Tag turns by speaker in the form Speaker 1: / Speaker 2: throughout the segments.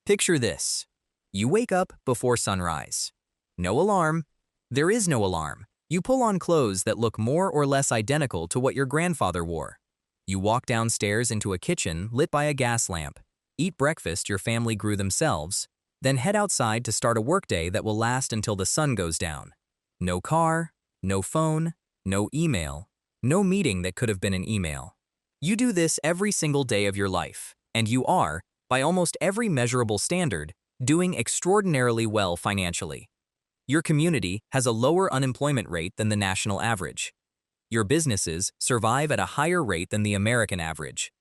Speaker 1: Picture this. You wake up before sunrise. No alarm. There is no alarm. You pull on clothes that look more or less identical to what your grandfather wore. You walk downstairs into a kitchen lit by a gas lamp, eat breakfast your family grew themselves, then head outside to start a workday that will last until the sun goes down. No car, no phone, no email, no meeting that could have been an email. You do this every single day of your life, and you are, by almost every measurable standard, doing extraordinarily well financially. Your community has a lower unemployment rate than the national average. Your businesses survive at a higher rate than the American average.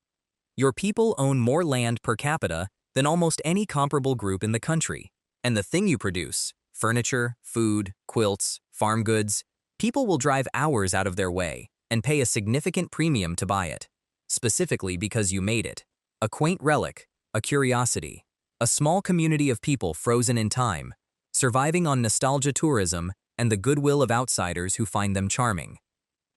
Speaker 1: Your people own more land per capita than almost any comparable group in the country. And the thing you produce, furniture, food, quilts, farm goods, people will drive hours out of their way and pay a significant premium to buy it, specifically because you made it. A quaint relic, a curiosity, a small community of people frozen in time, surviving on nostalgia tourism and the goodwill of outsiders who find them charming.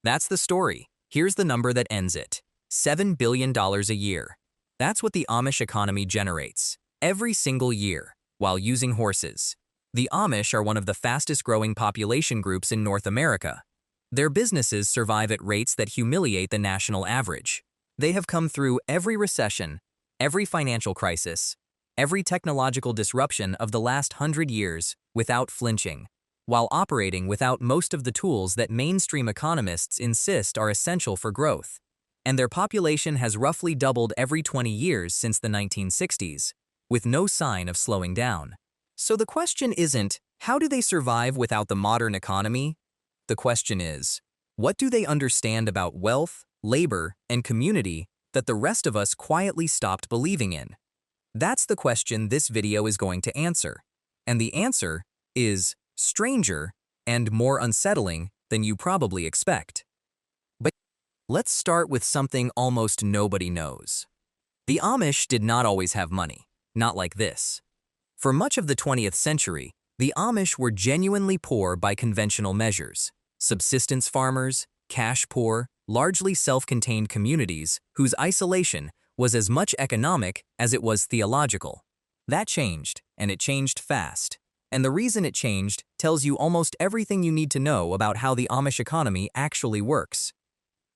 Speaker 1: That's the story. Here's the number that ends it. $7 billion a year. That's what the Amish economy generates, every single year, while using horses. The Amish are one of the fastest growing population groups in North America. Their businesses survive at rates that humiliate the national average. They have come through every recession, every financial crisis, every technological disruption of the last 100 years without flinching, while operating without most of the tools that mainstream economists insist are essential for growth. And their population has roughly doubled every 20 years since the 1960s, with no sign of slowing down. So the question isn't, how do they survive without the modern economy? The question is, what do they understand about wealth, labor, and community that the rest of us quietly stopped believing in? That's the question this video is going to answer. And the answer is stranger and more unsettling than you probably expect. But let's start with something almost nobody knows. The Amish did not always have money, not like this. For much of the 20th century, the Amish were genuinely poor by conventional measures. Subsistence farmers, cash poor, largely self-contained communities whose isolation was as much economic as it was theological. That changed, and it changed fast. And the reason it changed tells you almost everything you need to know about how the Amish economy actually works.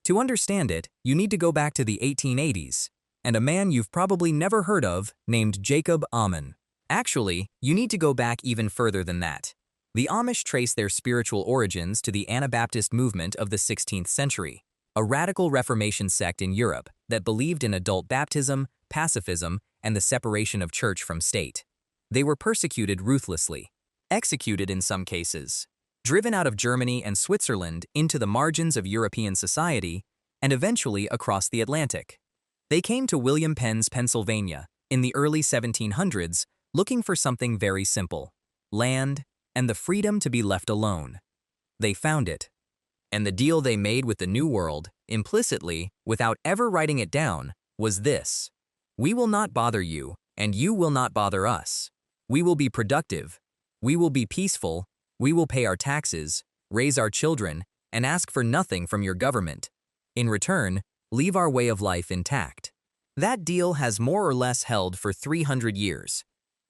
Speaker 1: To understand it, you need to go back to the 1880s, and a man you've probably never heard of named Jacob Ammon. Actually, you need to go back even further than that. The Amish trace their spiritual origins to the Anabaptist movement of the 16th century, a radical Reformation sect in Europe that believed in adult baptism, pacifism, and the separation of church from state. They were persecuted ruthlessly, executed in some cases, driven out of Germany and Switzerland into the margins of European society, and eventually across the Atlantic. They came to William Penn's Pennsylvania in the early 1700s looking for something very simple: land and the freedom to be left alone. They found it. And the deal they made with the New World, implicitly, without ever writing it down, was this: we will not bother you, and you will not bother us. We will be productive. We will be peaceful. We will pay our taxes, raise our children, and ask for nothing from your government. In return, leave our way of life intact. That deal has more or less held for 300 years.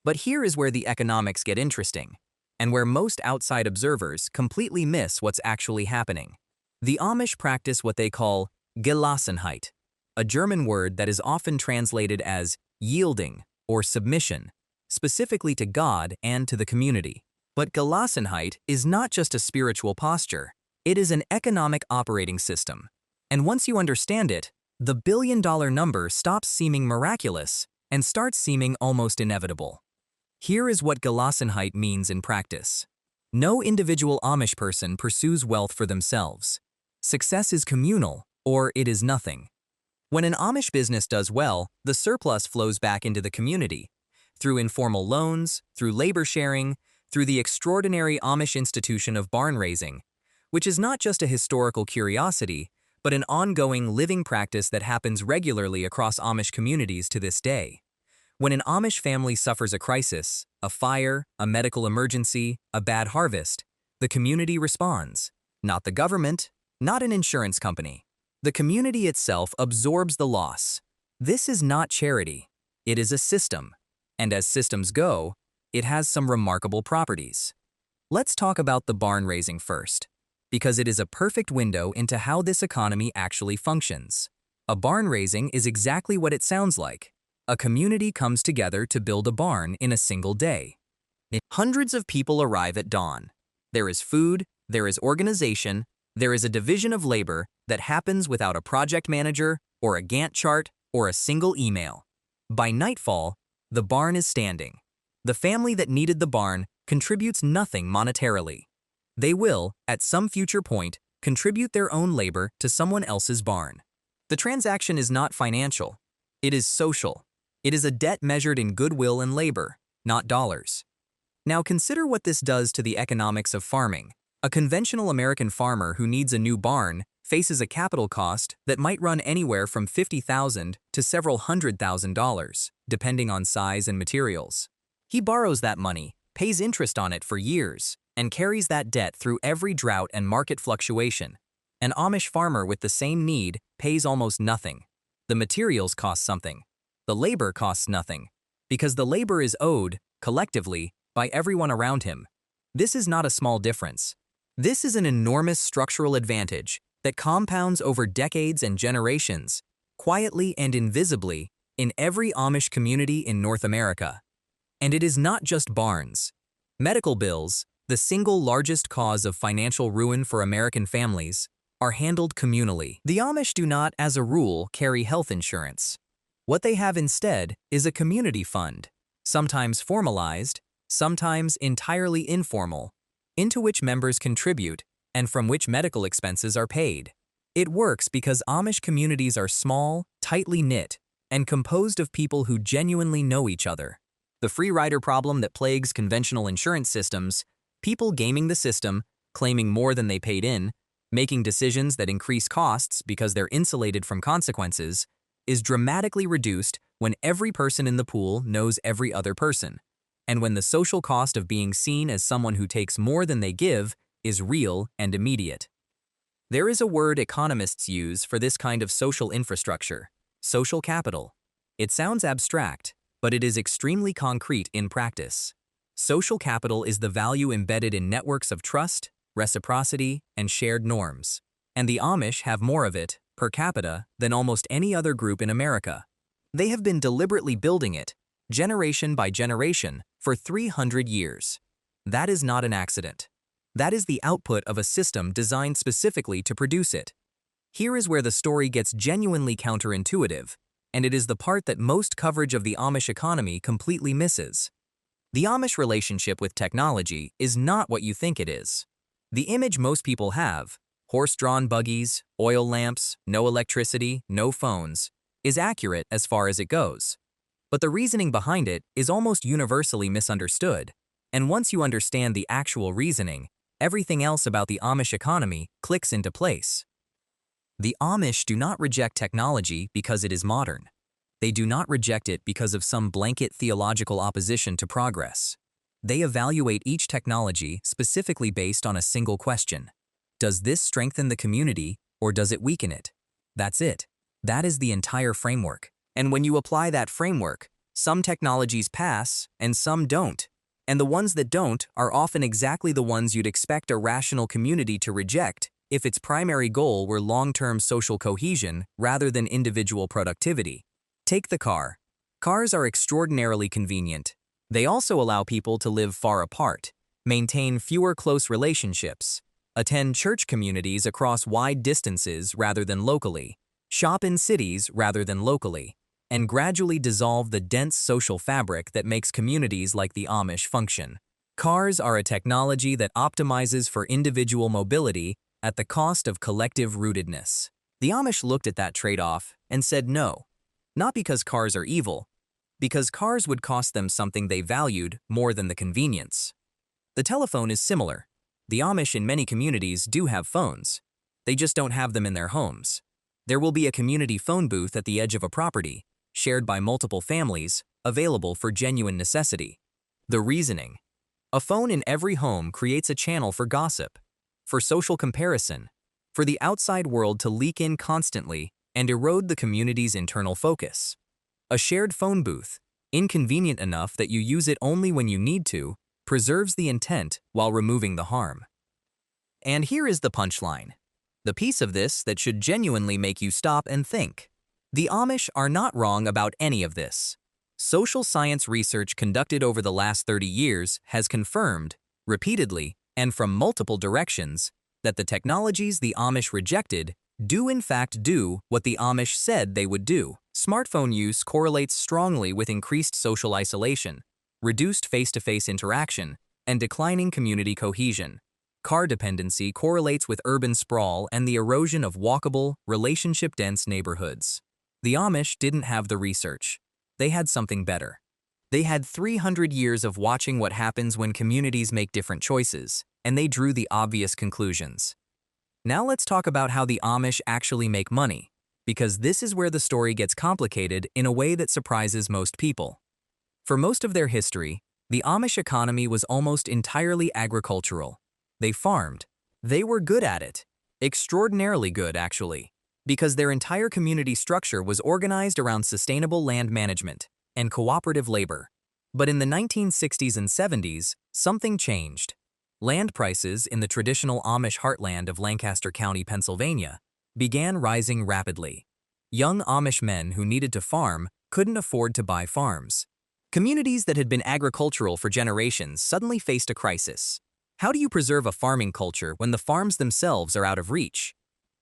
Speaker 1: But here is where the economics get interesting, and where most outside observers completely miss what's actually happening. The Amish practice what they call Gelassenheit, a German word that is often translated as yielding or submission, specifically to God and to the community. But Gelassenheit is not just a spiritual posture, it is an economic operating system. And once you understand it, the billion-dollar number stops seeming miraculous and starts seeming almost inevitable. Here is what Gelassenheit means in practice. No individual Amish person pursues wealth for themselves. Success is communal, or it is nothing. When an Amish business does well, the surplus flows back into the community, through informal loans, through labor sharing, through the extraordinary Amish institution of barn raising, which is not just a historical curiosity, but an ongoing living practice that happens regularly across Amish communities to this day. When an Amish family suffers a crisis, a fire, a medical emergency, a bad harvest, the community responds. Not the government, not an insurance company. The community itself absorbs the loss. This is not charity. It is a system. And as systems go, it has some remarkable properties. Let's talk about the barn raising first, because it is a perfect window into how this economy actually functions. A barn raising is exactly what it sounds like. A community comes together to build a barn in a single day. Hundreds of people arrive at dawn. There is food, there is organization, there is a division of labor that happens without a project manager or a Gantt chart or a single email. By nightfall, the barn is standing. The family that needed the barn contributes nothing monetarily. They will, at some future point, contribute their own labor to someone else's barn. The transaction is not financial. It is social. It is a debt measured in goodwill and labor, not dollars. Now consider what this does to the economics of farming. A conventional American farmer who needs a new barn faces a capital cost that might run anywhere from $50,000 to several $100,000, depending on size and materials. He borrows that money, pays interest on it for years, and carries that debt through every drought and market fluctuation. An Amish farmer with the same need pays almost nothing. The materials cost something. The labor costs nothing, because the labor is owed, collectively, by everyone around him. This is not a small difference. This is an enormous structural advantage that compounds over decades and generations, quietly and invisibly, in every Amish community in North America. And it is not just barns. Medical bills, the single largest cause of financial ruin for American families, are handled communally. The Amish do not, as a rule, carry health insurance. What they have instead is a community fund, sometimes formalized, sometimes entirely informal, into which members contribute and from which medical expenses are paid. It works because Amish communities are small, tightly knit, and composed of people who genuinely know each other. The free rider problem that plagues conventional insurance systems, people gaming the system, claiming more than they paid in, making decisions that increase costs because they're insulated from consequences, is dramatically reduced when every person in the pool knows every other person, and when the social cost of being seen as someone who takes more than they give is real and immediate. There is a word economists use for this kind of social infrastructure: social capital. It sounds abstract, but it is extremely concrete in practice. Social capital is the value embedded in networks of trust, reciprocity, and shared norms. And the Amish have more of it, per capita, than almost any other group in America. They have been deliberately building it, generation by generation, for 300 years. That is not an accident. That is the output of a system designed specifically to produce it. Here is where the story gets genuinely counterintuitive, and it is the part that most coverage of the Amish economy completely misses. The Amish relationship with technology is not what you think it is. The image most people have, horse-drawn buggies, oil lamps, no electricity, no phones, is accurate as far as it goes. But the reasoning behind it is almost universally misunderstood, and once you understand the actual reasoning, everything else about the Amish economy clicks into place. The Amish do not reject technology because it is modern. They do not reject it because of some blanket theological opposition to progress. They evaluate each technology specifically based on a single question. Does this strengthen the community or does it weaken it? That's it. That is the entire framework. And when you apply that framework, some technologies pass and some don't. And the ones that don't are often exactly the ones you'd expect a rational community to reject if its primary goal were long-term social cohesion rather than individual productivity. Take the car. Cars are extraordinarily convenient. They also allow people to live far apart, maintain fewer close relationships, attend church communities across wide distances rather than locally, shop in cities rather than locally, and gradually dissolve the dense social fabric that makes communities like the Amish function. Cars are a technology that optimizes for individual mobility at the cost of collective rootedness. The Amish looked at that trade-off and said no, not because cars are evil, because cars would cost them something they valued more than the convenience. The telephone is similar. The Amish in many communities do have phones. They just don't have them in their homes. There will be a community phone booth at the edge of a property, shared by multiple families, available for genuine necessity. The reasoning: a phone in every home creates a channel for gossip, for social comparison, for the outside world to leak in constantly and erode the community's internal focus. A shared phone booth, inconvenient enough that you use it only when you need to, preserves the intent while removing the harm. And here is the punchline. The piece of this that should genuinely make you stop and think. The Amish are not wrong about any of this. Social science research conducted over the last 30 years has confirmed, repeatedly, and from multiple directions, that the technologies the Amish rejected do in fact do what the Amish said they would do. Smartphone use correlates strongly with increased social isolation, reduced face-to-face interaction, and declining community cohesion. Car dependency correlates with urban sprawl and the erosion of walkable, relationship-dense neighborhoods. The Amish didn't have the research. They had something better. They had 300 years of watching what happens when communities make different choices, and they drew the obvious conclusions. Now let's talk about how the Amish actually make money, because this is where the story gets complicated in a way that surprises most people. For most of their history, the Amish economy was almost entirely agricultural. They farmed. They were good at it. Extraordinarily good, actually, because their entire community structure was organized around sustainable land management and cooperative labor. But in the 1960s and 70s, something changed. Land prices in the traditional Amish heartland of Lancaster County, Pennsylvania, began rising rapidly. Young Amish men who needed to farm couldn't afford to buy farms. Communities that had been agricultural for generations suddenly faced a crisis. How do you preserve a farming culture when the farms themselves are out of reach?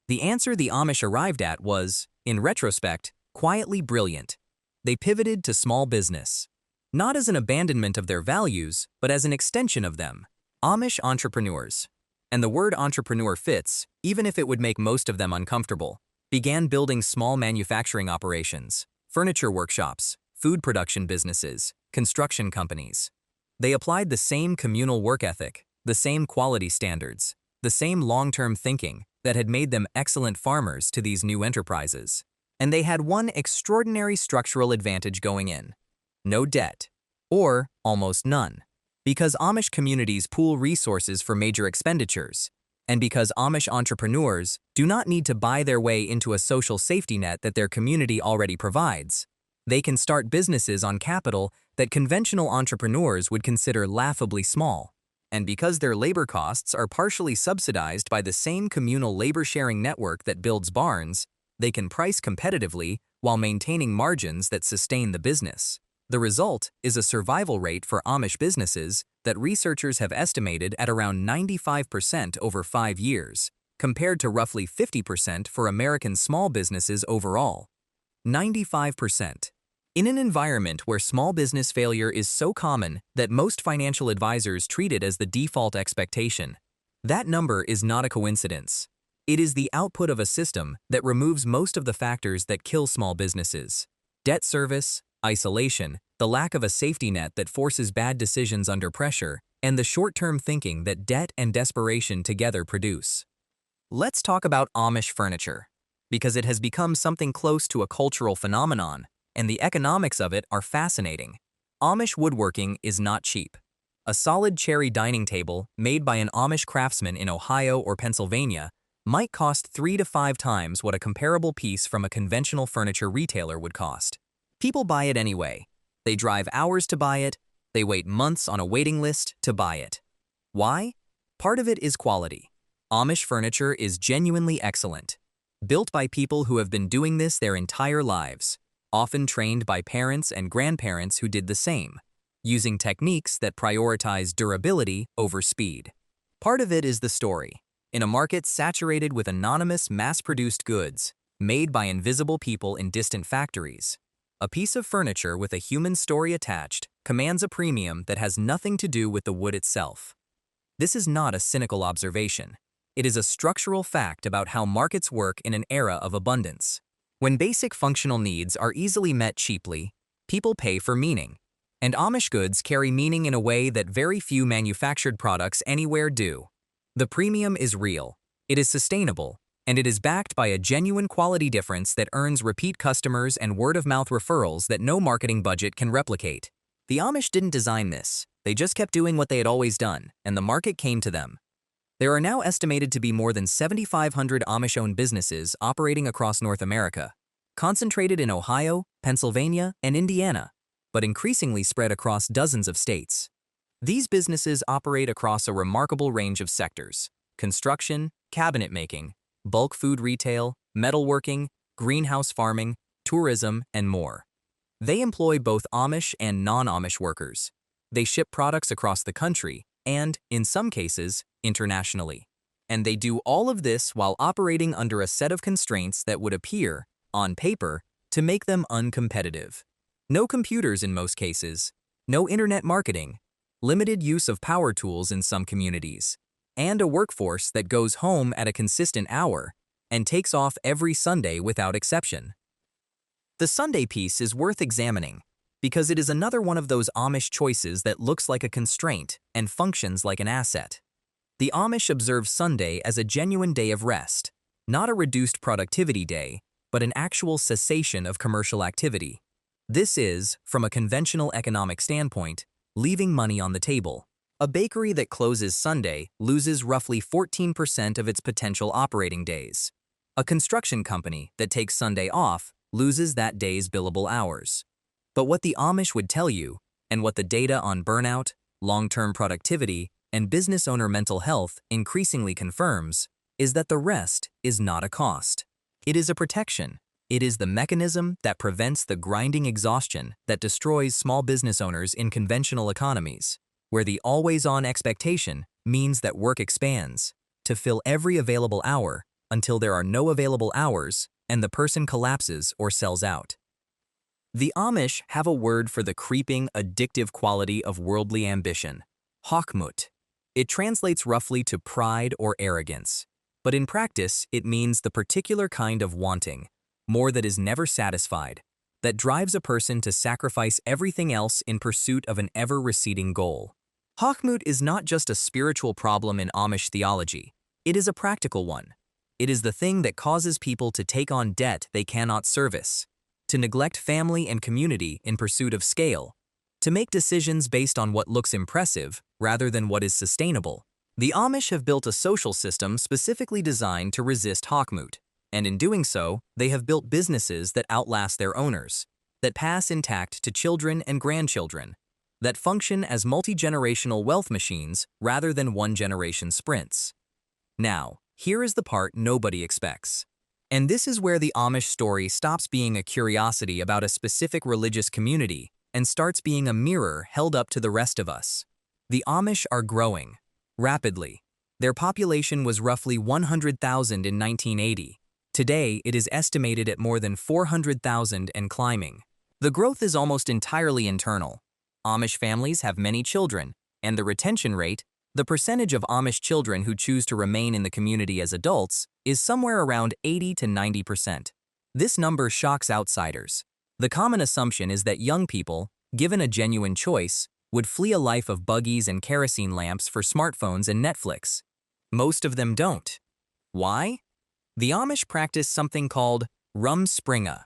Speaker 1: The answer the Amish arrived at was, in retrospect, quietly brilliant. They pivoted to small business. Not as an abandonment of their values, but as an extension of them. Amish entrepreneurs, and the word entrepreneur fits, even if it would make most of them uncomfortable, began building small manufacturing operations, furniture workshops, food production businesses, construction companies. They applied the same communal work ethic, the same quality standards, the same long-term thinking that had made them excellent farmers to these new enterprises. And they had one extraordinary structural advantage going in: no debt, or almost none. Because Amish communities pool resources for major expenditures, and because Amish entrepreneurs do not need to buy their way into a social safety net that their community already provides, they can start businesses on capital that conventional entrepreneurs would consider laughably small. And because their labor costs are partially subsidized by the same communal labor-sharing network that builds barns, they can price competitively while maintaining margins that sustain the business. The result is a survival rate for Amish businesses that researchers have estimated at around 95% over 5 years, compared to roughly 50% for American small businesses overall. 95%. In an environment where small business failure is so common that most financial advisors treat it as the default expectation, that number is not a coincidence. It is the output of a system that removes most of the factors that kill small businesses: debt service, isolation, the lack of a safety net that forces bad decisions under pressure, and the short-term thinking that debt and desperation together produce. Let's talk about Amish furniture, because it has become something close to a cultural phenomenon, and the economics of it are fascinating. Amish woodworking is not cheap. A solid cherry dining table made by an Amish craftsman in Ohio or Pennsylvania might cost 3 to 5 times what a comparable piece from a conventional furniture retailer would cost. People buy it anyway. They drive hours to buy it. They wait months on a waiting list to buy it. Why? Part of it is quality. Amish furniture is genuinely excellent. Built by people who have been doing this their entire lives, often trained by parents and grandparents who did the same, using techniques that prioritize durability over speed. Part of it is the story. In a market saturated with anonymous, mass-produced goods, made by invisible people in distant factories, a piece of furniture with a human story attached commands a premium that has nothing to do with the wood itself. This is not a cynical observation. It is a structural fact about how markets work in an era of abundance. When basic functional needs are easily met cheaply, people pay for meaning. And Amish goods carry meaning in a way that very few manufactured products anywhere do. The premium is real, it is sustainable, and it is backed by a genuine quality difference that earns repeat customers and word-of-mouth referrals that no marketing budget can replicate. The Amish didn't design this. They just kept doing what they had always done, and the market came to them. There are now estimated to be more than 7,500 Amish-owned businesses operating across North America, concentrated in Ohio, Pennsylvania, and Indiana. but increasingly spread across dozens of states. These businesses operate across a remarkable range of sectors: construction, cabinet making, bulk food retail, metalworking, greenhouse farming, tourism, and more. They employ both Amish and non-Amish workers. They ship products across the country and, in some cases, internationally. And they do all of this while operating under a set of constraints that would appear, on paper, to make them uncompetitive. No computers in most cases, no internet marketing, limited use of power tools in some communities, and a workforce that goes home at a consistent hour and takes off every Sunday without exception. The Sunday piece is worth examining because it is another one of those Amish choices that looks like a constraint and functions like an asset. The Amish observe Sunday as a genuine day of rest, not a reduced productivity day, but an actual cessation of commercial activity. This is, from a conventional economic standpoint, leaving money on the table. A bakery that closes Sunday loses roughly 14% of its potential operating days. A construction company that takes Sunday off loses that day's billable hours. But what the Amish would tell you, and what the data on burnout, long-term productivity, and business owner mental health increasingly confirms, is that the rest is not a cost. It is a protection. It is the mechanism that prevents the grinding exhaustion that destroys small business owners in conventional economies, where the always-on expectation means that work expands to fill every available hour until there are no available hours and the person collapses or sells out. The Amish have a word for the creeping, addictive quality of worldly ambition: Hochmut. It translates roughly to pride or arrogance, but in practice it means the particular kind of wanting, more that is never satisfied, that drives a person to sacrifice everything else in pursuit of an ever-receding goal. Hochmut is not just a spiritual problem in Amish theology, it is a practical one. It is the thing that causes people to take on debt they cannot service, to neglect family and community in pursuit of scale, to make decisions based on what looks impressive rather than what is sustainable. The Amish have built a social system specifically designed to resist Hochmut, and in doing so, they have built businesses that outlast their owners, that pass intact to children and grandchildren, that function as multi-generational wealth machines rather than one-generation sprints. Now, here is the part nobody expects. And this is where the Amish story stops being a curiosity about a specific religious community and starts being a mirror held up to the rest of us. The Amish are growing rapidly. Their population was roughly 100,000 in 1980. Today, it is estimated at more than 400,000 and climbing. The growth is almost entirely internal. Amish families have many children, and the retention rate, the percentage of Amish children who choose to remain in the community as adults, is somewhere around 80 to 90%. This number shocks outsiders. The common assumption is that young people, given a genuine choice, would flee a life of buggies and kerosene lamps for smartphones and Netflix. Most of them don't. Why? The Amish practice something called Rumspringa,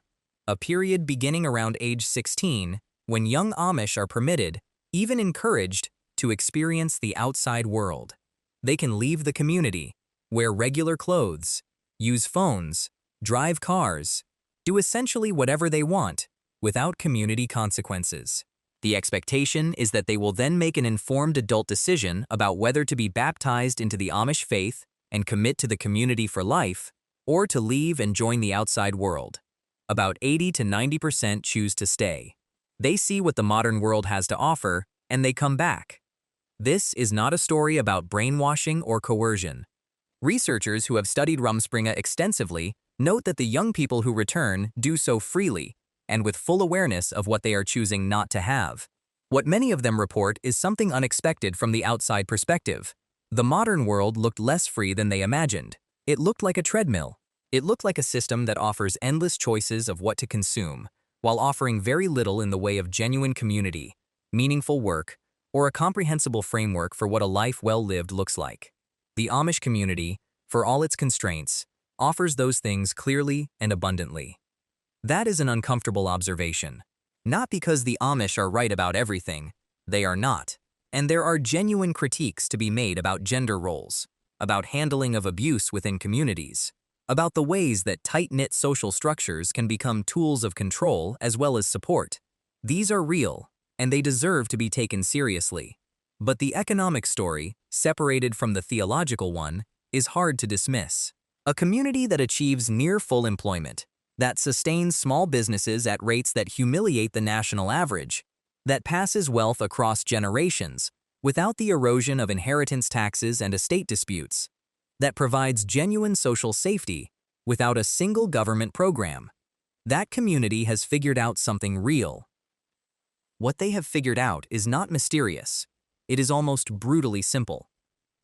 Speaker 1: a period beginning around age 16 when young Amish are permitted, even encouraged, to experience the outside world. They can leave the community, wear regular clothes, use phones, drive cars, do essentially whatever they want, without community consequences. The expectation is that they will then make an informed adult decision about whether to be baptized into the Amish faith and commit to the community for life, or to leave and join the outside world. About 80 to 90% choose to stay. They see what the modern world has to offer, and they come back. This is not a story about brainwashing or coercion. Researchers who have studied Rumspringa extensively note that the young people who return do so freely and with full awareness of what they are choosing not to have. What many of them report is something unexpected from the outside perspective. The modern world looked less free than they imagined. It looked like a treadmill. It looked like a system that offers endless choices of what to consume, while offering very little in the way of genuine community, meaningful work, or a comprehensible framework for what a life well lived looks like. The Amish community, for all its constraints, offers those things clearly and abundantly. That is an uncomfortable observation. Not because the Amish are right about everything, they are not. And there are genuine critiques to be made about gender roles, about handling of abuse within communities, about the ways that tight-knit social structures can become tools of control as well as support. These are real, and they deserve to be taken seriously. But the economic story, separated from the theological one, is hard to dismiss. A community that achieves near full employment, that sustains small businesses at rates that humiliate the national average, that passes wealth across generations without the erosion of inheritance taxes and estate disputes, that provides genuine social safety without a single government program. That community has figured out something real. What they have figured out is not mysterious. It is almost brutally simple.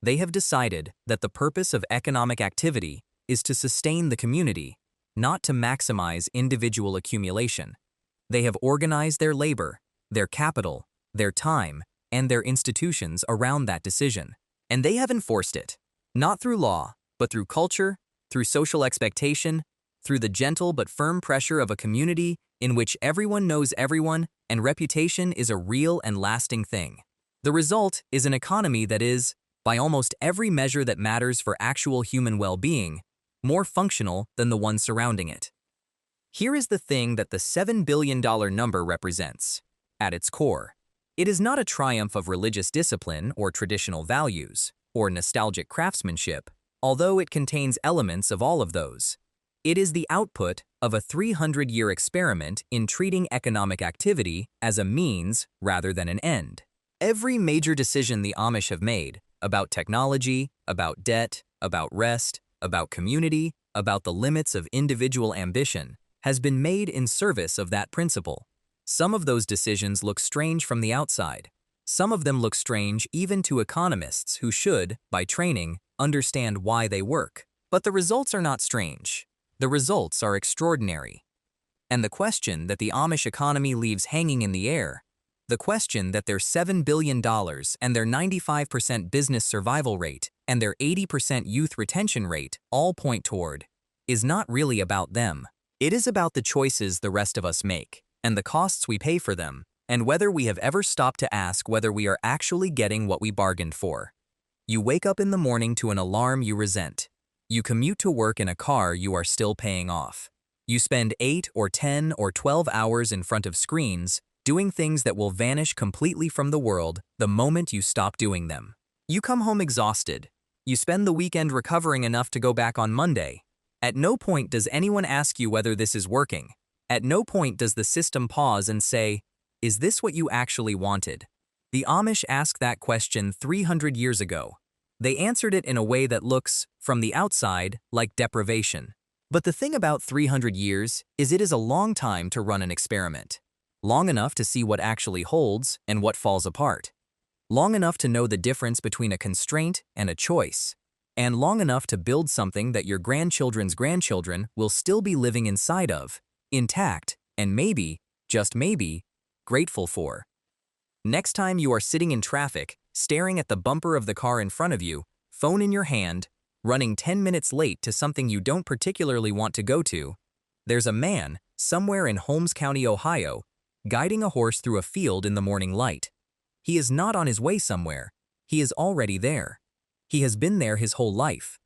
Speaker 1: They have decided that the purpose of economic activity is to sustain the community, not to maximize individual accumulation. They have organized their labor, their capital, their time, and their institutions around that decision. And they have enforced it, not through law, but through culture, through social expectation, through the gentle but firm pressure of a community in which everyone knows everyone and reputation is a real and lasting thing. The result is an economy that is, by almost every measure that matters for actual human well-being, more functional than the one surrounding it. Here is the thing that the $7 billion number represents. At its core, it is not a triumph of religious discipline or traditional values, or nostalgic craftsmanship, although it contains elements of all of those. It is the output of a 300-year experiment in treating economic activity as a means rather than an end. Every major decision the Amish have made about technology, about debt, about rest, about community, about the limits of individual ambition has been made in service of that principle. Some of those decisions look strange from the outside. Some of them look strange even to economists who should, by training, understand why they work. But the results are not strange. The results are extraordinary. And the question that the Amish economy leaves hanging in the air, the question that their $7 billion and their 95% business survival rate and their 80% youth retention rate all point toward, is not really about them. It is about the choices the rest of us make, and the costs we pay for them, and whether we have ever stopped to ask whether we are actually getting what we bargained for. You wake up in the morning to an alarm you resent. You commute to work in a car you are still paying off. You spend 8 or 10 or 12 hours in front of screens doing things that will vanish completely from the world the moment you stop doing them. You come home exhausted. You spend the weekend recovering enough to go back on Monday. At no point does anyone ask you whether this is working. At no point does the system pause and say, "Is this what you actually wanted?" The Amish asked that question 300 years ago. They answered it in a way that looks, from the outside, like deprivation. But the thing about 300 years is it is a long time to run an experiment. Long enough to see what actually holds and what falls apart. Long enough to know the difference between a constraint and a choice. And long enough to build something that your grandchildren's grandchildren will still be living inside of, intact, and maybe, just maybe, grateful for. Next time you are sitting in traffic, staring at the bumper of the car in front of you, phone in your hand, running 10 minutes late to something you don't particularly want to go to, there's a man, somewhere in Holmes County, Ohio, guiding a horse through a field in the morning light. He is not on his way somewhere. He is already there. He has been there his whole life.